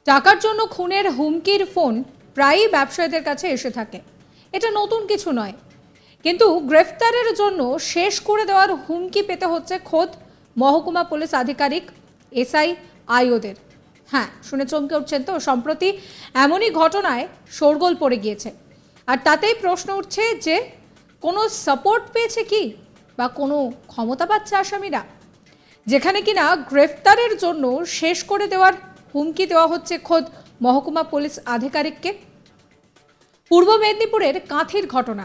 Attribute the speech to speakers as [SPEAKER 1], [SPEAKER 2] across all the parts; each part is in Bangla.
[SPEAKER 1] টাকার জন্য খুনের হুমকির ফোন প্রায়ই ব্যবসায়ীদের কাছে এসে থাকে। এটা নতুন কিছু নয়, কিন্তু গ্রেফতারের জন্য শেষ করে দেওয়ার হুমকি পেতে হচ্ছে খোদ মহকুমা পুলিশ আধিকারিক এসআই আইওদের। হ্যাঁ, শুনে চমকে উঠছেন তো? সম্প্রতি এমনই ঘটনায় শোরগোল পড়ে গিয়েছে, আর তাতেই প্রশ্ন উঠছে যে কোনো সাপোর্ট পেয়েছে কি বা কোনো ক্ষমতা পাচ্ছে আসামিরা, যেখানে কিনা গ্রেফতারের জন্য শেষ করে দেওয়ার হুমকি দেওয়া হচ্ছে খোদ মহকুমা পুলিশ আধিকারিককে। পূর্ব মেদিনীপুরের কাঁথির ঘটনা।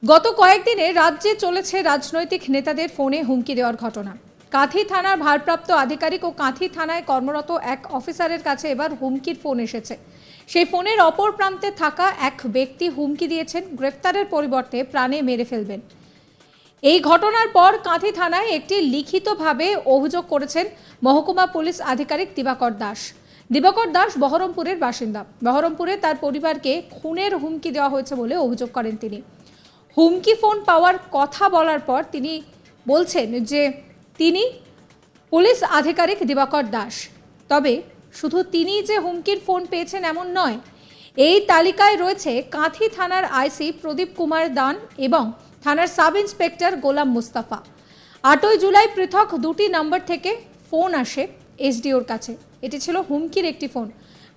[SPEAKER 1] গত কয়েকদিনে রাজ্যে চলেছে রাজনৈতিক নেতাদের ফোনে হুমকি দেওয়ার ঘটনা। কাঁথি থানার ভারপ্রাপ্ত আধিকারিক ও কাঁথি থানায় কর্মরত এক অফিসারের কাছে এবার হুমকির ফোন এসেছে। সেই ফোনের অপর প্রান্তে থাকা এক ব্যক্তি হুমকি দিয়েছেন গ্রেফতারের পরিবর্তে প্রাণে মেরে ফেলবেন। এই ঘটনার পর কাঁথি থানায় একটি লিখিতভাবে অভিযোগ করেছেন মহকুমা পুলিশ আধিকারিক দিবাকর দাস। দিবাকর দাস বহরমপুরের বাসিন্দা। বহরমপুরে তার পরিবারকে খুনের হুমকি দেওয়া হয়েছে বলে অভিযোগ করেন তিনি। হুমকি ফোন পাওয়ার কথা বলার পর তিনি বলছেন যে তিনি পুলিশ আধিকারিক দিবাকর দাস। তবে শুধু তিনি যে হুমকির ফোন পেয়েছেন এমন নয়, এই তালিকায় রয়েছে কাঁথি থানার আইসি প্রদীপ কুমার দান এবং থানার সাব ইন্সপেক্টর গোলাম মুস্তাফা। 8ই জুলাই পৃথক দুটি নম্বর থেকে ফোন আসে এসডিওর কাছে। এটি ছিল হুমকির একটি ফোন।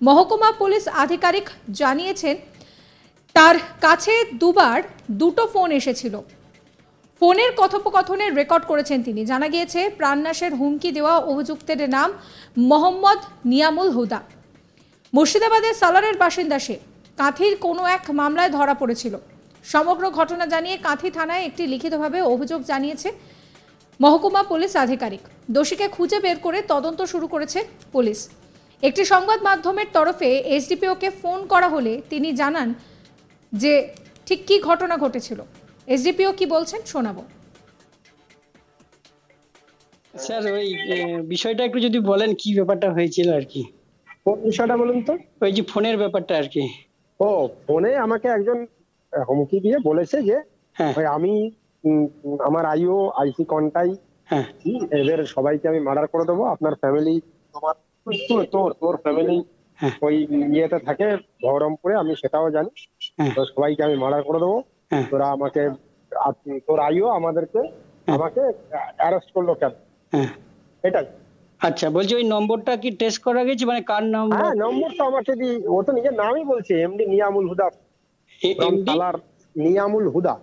[SPEAKER 1] মহকুমা পুলিশ আধিকারিক জানিয়েছেন তার কাছে দুবার দুটো ফোন এসেছিল। ফোনের কথোপকথনের রেকর্ড করেছেন তিনি। জানা গিয়েছে প্রাণনাশের হুমকি দেওয়া অভিযুক্তের নাম মোহাম্মদ নিয়ামুল হুদা। মুর্শিদাবাদের সালারের বাসিন্দা সে। কাঁথির কোনো এক মামলায় ধরা পড়েছিল। সমগ্র ঘটনা জানিয়ে কাঁথি থানায় একটি লিখিতভাবে অভিযোগ জানিয়েছে মহকুমা পুলিশ আধিকারিক। দোষীকে খুঁজে বের করে তদন্ত শুরু করেছে পুলিশ। একটি সংবাদ মাধ্যমের তরফে এসডিপিওকে ফোন করা হলে তিনি জানান যে ঠিক কি ঘটনা ঘটেছিল। এসডিপিও কি বলছেন শোনাবো।
[SPEAKER 2] স্যার, ওই বিষয়টা একটু যদি বলেন কি ব্যাপারটা হয়েছিল আর কি।
[SPEAKER 3] কোন বিষয়টা বলুন তো?
[SPEAKER 2] ওই যে ফোনের ব্যাপারটা আর কি।
[SPEAKER 3] ও, ফোনে আমাকে একজন হুমকি দিয়ে বলেছে যে আমি আমার আইও আইসি কন্টাই এদের সবাইকে আমি মার্ডার করে দেবো। আপনার ফ্যামিলি, তোমার তোর ফ্যামিলি ওই ইয়েতে থাকে বহরমপুরে, আমি সেটাও জানি। তো সবাইকে আমি মার্ডার করে দেবো। তোরা আমাকে, তোর আইও আমাকে অ্যারেস্ট করলো কেন? এটাই।
[SPEAKER 2] আচ্ছা, বলছি ওই নম্বরটা কি টেস্ট করা গেছে, মানে কার নাম্বার?
[SPEAKER 3] হ্যাঁ, নম্বরটা আমাকে ও তো নিজের নামই বলছে, এমডি নিয়ামুল হুদা। সালার নিয়ামুল হুদা।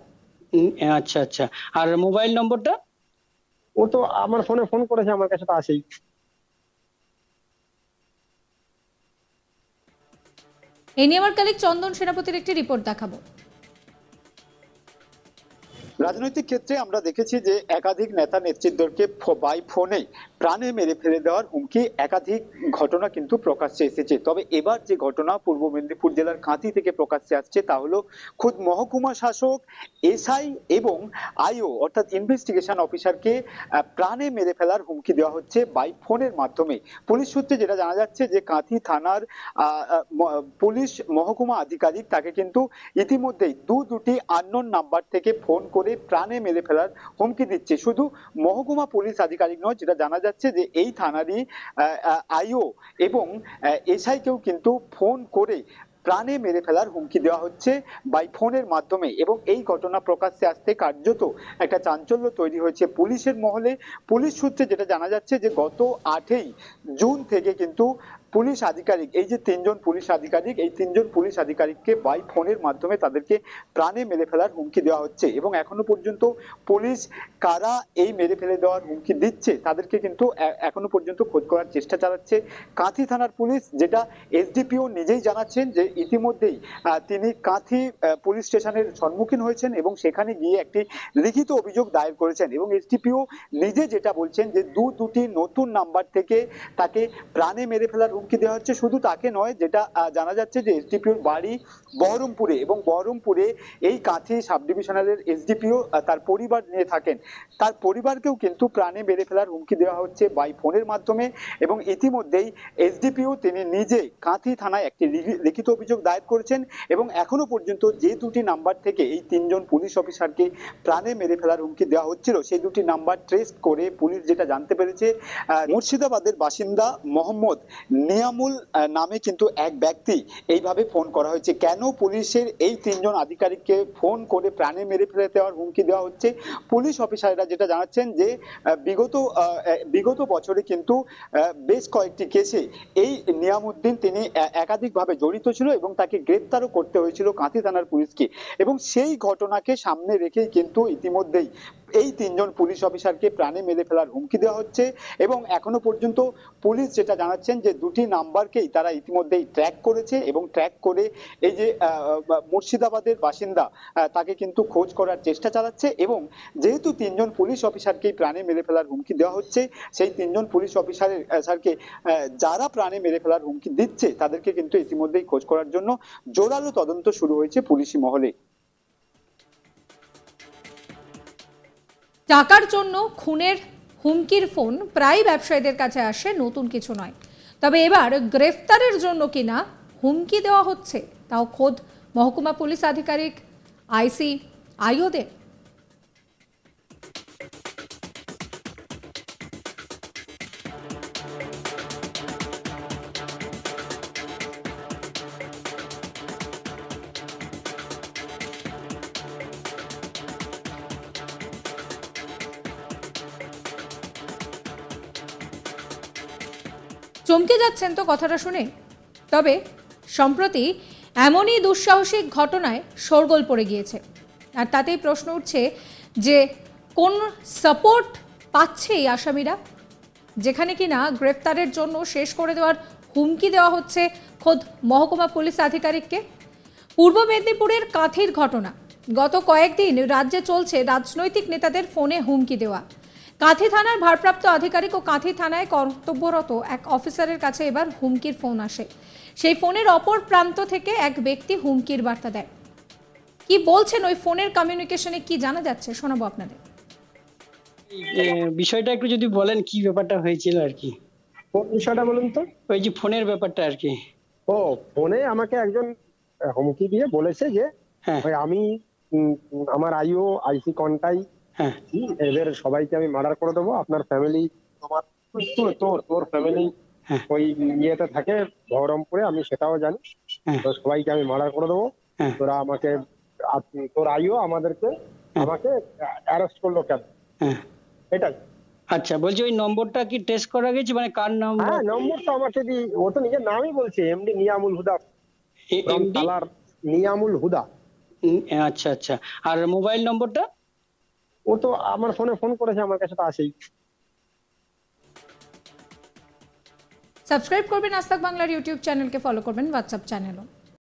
[SPEAKER 2] আচ্ছা আচ্ছা, আর মোবাইল নম্বরটা?
[SPEAKER 3] ও তো আমার ফোনে ফোন করেছে, আমার কাছে তো আসেই।
[SPEAKER 1] এই নিয়ে আমার কালিক চন্দন সেনাপতির একটি রিপোর্ট দেখাবো।
[SPEAKER 4] রাজনৈতিক ক্ষেত্রে আমরা দেখেছি যে একাধিক নেতা নেতৃত্বকে বাই ফোনে প্রাণে মেরে ফেলে দেওয়ার হুমকি একাধিক ঘটনা কিন্তু প্রকাশ্যে এসেছে। তবে এবার যে ঘটনা পূর্ব মেদিনীপুর জেলার কাঁথি থেকে প্রকাশ্যে আসছে তা হলো খুদ মহকুমা শাসক, এসআই এবং আইও অর্থাৎ ইনভেস্টিগেশন অফিসারকে প্রাণে মেরে ফেলার হুমকি দেওয়া হচ্ছে বাই ফোনের মাধ্যমে। পুলিশ সূত্রে যেটা জানা যাচ্ছে যে কাঁথি থানার পুলিশ মহকুমা আধিকারিক তাকে কিন্তু ইতিমধ্যেই দুটি আননোন নাম্বার থেকে ফোন করে প্রাণে মেরে ফেলার হুমকি দিচ্ছে। শুধু মহকুমা পুলিশ আধিকারিক নয়, যেটা জানা যাচ্ছে যে এই থানারই আইও এবং এসআই কেও কিন্তু ফোন করে প্রাণে মেরে ফেলার হুমকি দেওয়া হচ্ছে বাই ফোনের মাধ্যমে। এবং এই ঘটনা প্রকাশ্যে আসতে কার্যত একটা চাঞ্চল্য তৈরি হয়েছে পুলিশের মহলে। পুলিশ সূত্রে যেটা জানা যাচ্ছে যে গত 8ই জুন থেকে কিন্তু পুলিশ আধিকারিক, এই যে তিনজন পুলিশ আধিকারিককে বাই ফোনের মাধ্যমে তাদেরকে প্রাণে মেরে ফেলার হুমকি দেওয়া হচ্ছে। এবং এখনো পর্যন্ত পুলিশ কারা এই মেরে ফেলে দেওয়ার হুমকি দিচ্ছে তাদেরকে কিন্তু এখনো পর্যন্ত খোঁজ করার চেষ্টা চালাচ্ছে কাঁথি থানার পুলিশ। যেটা এসডিপিও নিজেই জানাচ্ছেন যে ইতিমধ্যেই তিনি কাঁথি পুলিশ স্টেশনের সম্মুখীন হয়েছেন এবং সেখানে গিয়ে একটি লিখিত অভিযোগ দায়ের করেছেন। এবং এসডিপিও নিজে যেটা বলছেন যে দুটি নতুন নাম্বার থেকে তাকে প্রাণে মেরে ফেলার হুমকি দেওয়া হচ্ছে। শুধু তাকে নয়, যেটা জানা যাচ্ছে যে এসডিপিওর বাড়ি বহরমপুরে এবং বহরমপুরে এই কাঁথি সাব ডিভিশনালের এসডিপিও তার পরিবার নিয়ে থাকেন। তার পরিবারকেও কিন্তু প্রাণে মেরে ফেলার হুমকি দেওয়া হচ্ছে বাই ফোনের মাধ্যমে। এবং ইতিমধ্যেই এসডিপিও তিনি নিজে কাঁথি থানায় একটি লিখিত অভিযোগ দায়ের করেছেন। এবং এখনো পর্যন্ত যে দুটি নাম্বার থেকে এই তিনজন পুলিশ অফিসারকে প্রাণে মেরে ফেলার হুমকি দেওয়া হচ্ছিল সেই দুটি নাম্বার ট্রেস করে পুলিশ যেটা জানতে পেরেছে মুর্শিদাবাদের বাসিন্দা মোহাম্মদ নিয়ামুল নামে কিন্তু এক ব্যক্তি এইভাবে ফোন করা হয়েছে। কেন পুলিশের এই 3 জন আধিকারিককে ফোন করে প্রাণে মেরে ফেলে দেওয়ার হুমকি দেওয়া হচ্ছে? পুলিশ অফিসাররা যেটা জানাচ্ছেন যে বিগত বছরে কিন্তু বেশ কয়েকটি কেসে এই নিয়ামুদ্দিন তিনি একাধিকভাবে জড়িত ছিল এবং তাকে গ্রেপ্তারও করতে হয়েছিল কাঁথি থানার পুলিশকে, এবং সেই ঘটনাকে সামনে রেখেই কিন্তু ইতিমধ্যেই এই 3 জন পুলিশ অফিসারকে প্রাণে মেরে ফেলার হুমকি দেওয়া হচ্ছে। এবং এখনো পর্যন্ত পুলিশ যেটা জানাচ্ছেন যে 2টি নাম্বারকেই তারা ইতিমধ্যেই ট্র্যাক করেছে এবং ট্র্যাক করে এই যে মুর্শিদাবাদের বাসিন্দা তাকে কিন্তু খোঁজ করার চেষ্টা চালাচ্ছে। এবং যেহেতু 3 জন পুলিশ অফিসারকেই প্রাণে মেরে ফেলার হুমকি দেওয়া হচ্ছে, সেই 3 জন পুলিশ অফিসারকে যারা প্রাণে মেরে ফেলার হুমকি দিচ্ছে তাদেরকে কিন্তু ইতিমধ্যেই খোঁজ করার জন্য জোরালো তদন্ত শুরু হয়েছে পুলিশি মহলে।
[SPEAKER 1] টাকার জন্য খুনের হুমকির ফোন প্রায় ব্যবসায়ীদের কাছে আসে, নতুন কিছু নয়। তবে এবার গ্রেফতারের জন্য কিনা হুমকি দেওয়া হচ্ছে, তাও খোদ মহকুমা পুলিশ আধিকারিক আইসি আইওদের। চমকে যাচ্ছেন তো কথাটা শুনে? তবে সম্প্রতি এমনই দুঃসাহসিক ঘটনায় শোরগোল পড়ে গিয়েছে, আর তাতেই প্রশ্ন উঠছে যে কোন সাপোর্ট পাচ্ছে এই আসামিরা, যেখানে কিনা গ্রেফতারের জন্য শেষ করে দেওয়ার হুমকি দেওয়া হচ্ছে খোদ মহকুমা পুলিশ আধিকারিককে। পূর্ব মেদিনীপুরের কাঁথির ঘটনা। গত কয়েকদিন রাজ্যে চলছে রাজনৈতিক নেতাদের ফোনে হুমকি দেওয়া। কাঁথি থানার ভারপ্রাপ্ত আধিকারিক ও কাঁথি থানায় কর্তব্যরত এক অফিসারের কাছে এবার হুমকির ফোন আসে। সেই ফোনের অপর প্রান্ত থেকে এক ব্যক্তি হুমকির বার্তা দেয়। কি বলছেন ওই ফোনের কমিউনিকেশনে, কি জানা যাচ্ছে শোনাবো আপনাদের।
[SPEAKER 2] বিষয়টা একটু যদি বলেন কি ব্যাপারটা হয়েছিল আর কি।
[SPEAKER 3] কোন বিষয়টা বলুন তো?
[SPEAKER 2] ওই যে ফোনের ব্যাপারটা আর কি।
[SPEAKER 3] ও, ফোনে আমাকে একজন হুমকি দিয়ে বলেছে যে আমি আমার আইও আইসি কন্টাই এদের সবাইকে আমি মার্ডার করে দেবো, আপনার ফ্যামিলি তোমার তোর ফ্যামিলি ওই ইয়েতে থাকে বহরমপুরে, আমি সেটাও জানি, তো সবাইকে আমি মার্ডার করে দেবো, তোরা আমাকে তোর আইও আমাকে অ্যারেস্ট করলো কেন, এটাই।
[SPEAKER 2] আচ্ছা, বলছি ওই নম্বরটা কি টেস্ট করা গেছে, মানে কার নাম্বার?
[SPEAKER 3] হ্যাঁ, নম্বরটা আমাকে ও তো নিজের নামই বলছে, এমডি নিয়ামুল হুদা, নিয়ামুল হুদা।
[SPEAKER 2] আচ্ছা আচ্ছা, আর মোবাইল নম্বরটা?
[SPEAKER 3] ও তো আমার ফোনে ফোন করেছে, আমার কাছে তো আসেই।
[SPEAKER 1] সাবস্ক্রাইব করবেন আজ তাক বাংলার ইউটিউব চ্যানেলকে, ফলো করবেন হোয়াটসঅ্যাপ চ্যানেলও।